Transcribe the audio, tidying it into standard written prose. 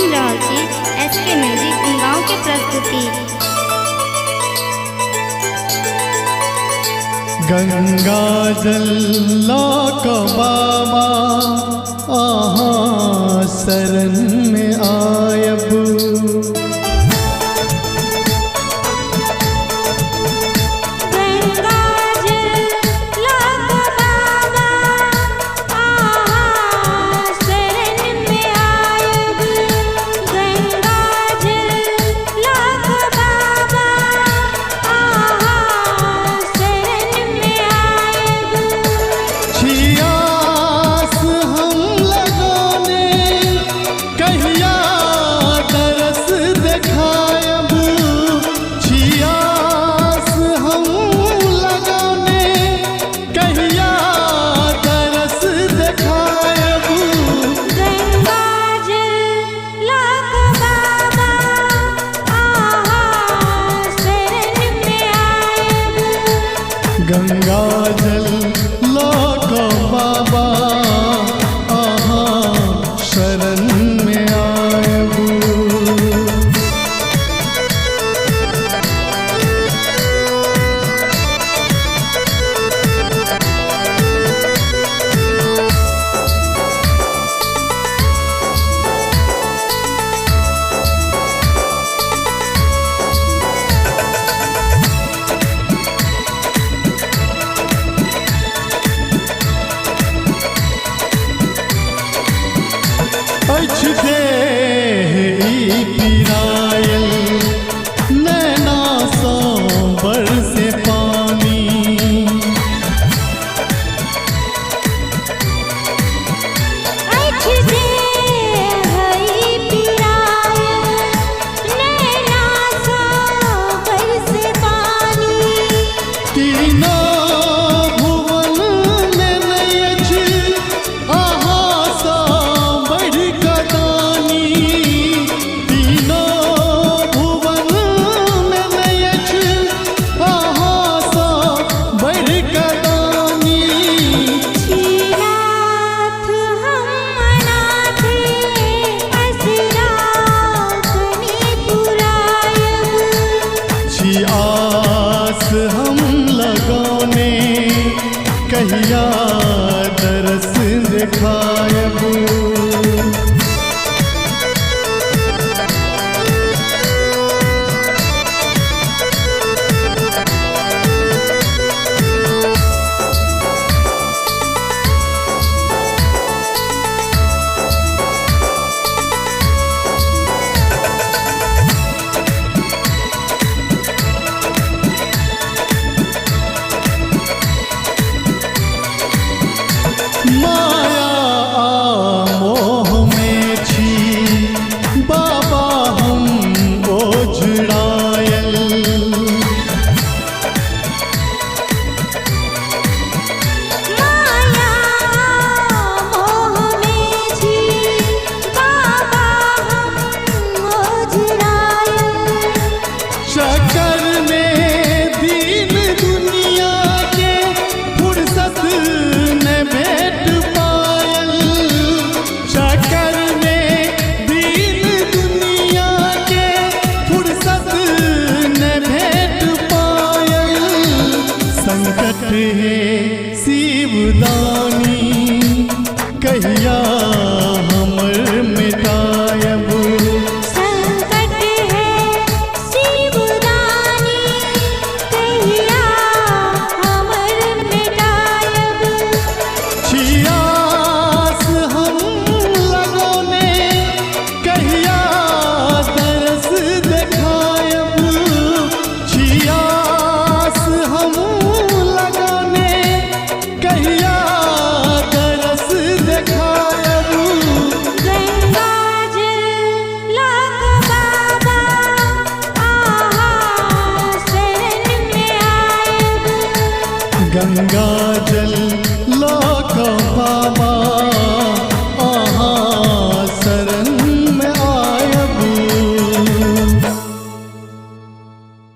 सुन रहा छी एसके म्यूजिक गाँव के प्रस्तुति। गंगा जल को बाबा आहा शरण में आयब, गंगा जल को बाबा आहा शरण में आयब। देह पिरायल नैना सो बरसे पानी, आस हम लगौने कहिया दरस दिखायब। माया मोह में छी बाबा हम ओझड़ायल, माया मोह में छी बाबा हम ओझड़ायल। चक्कर में दीन दुनिया के फुर्सत न भेट पायल, चक्कर में दीन दुनिया के फुर्सत न भेट पायल। संकट है शिवदानी कहिया हमर मिटायब, संकट है शिवदानी कहिया हमर मिटायब। छियास हम लगौने कहिया दरस दिखायब, छियास हम लगौने कहिया दरस दिखायब। गंगा जल बाबा आहा शरण में आयब, गंगा जल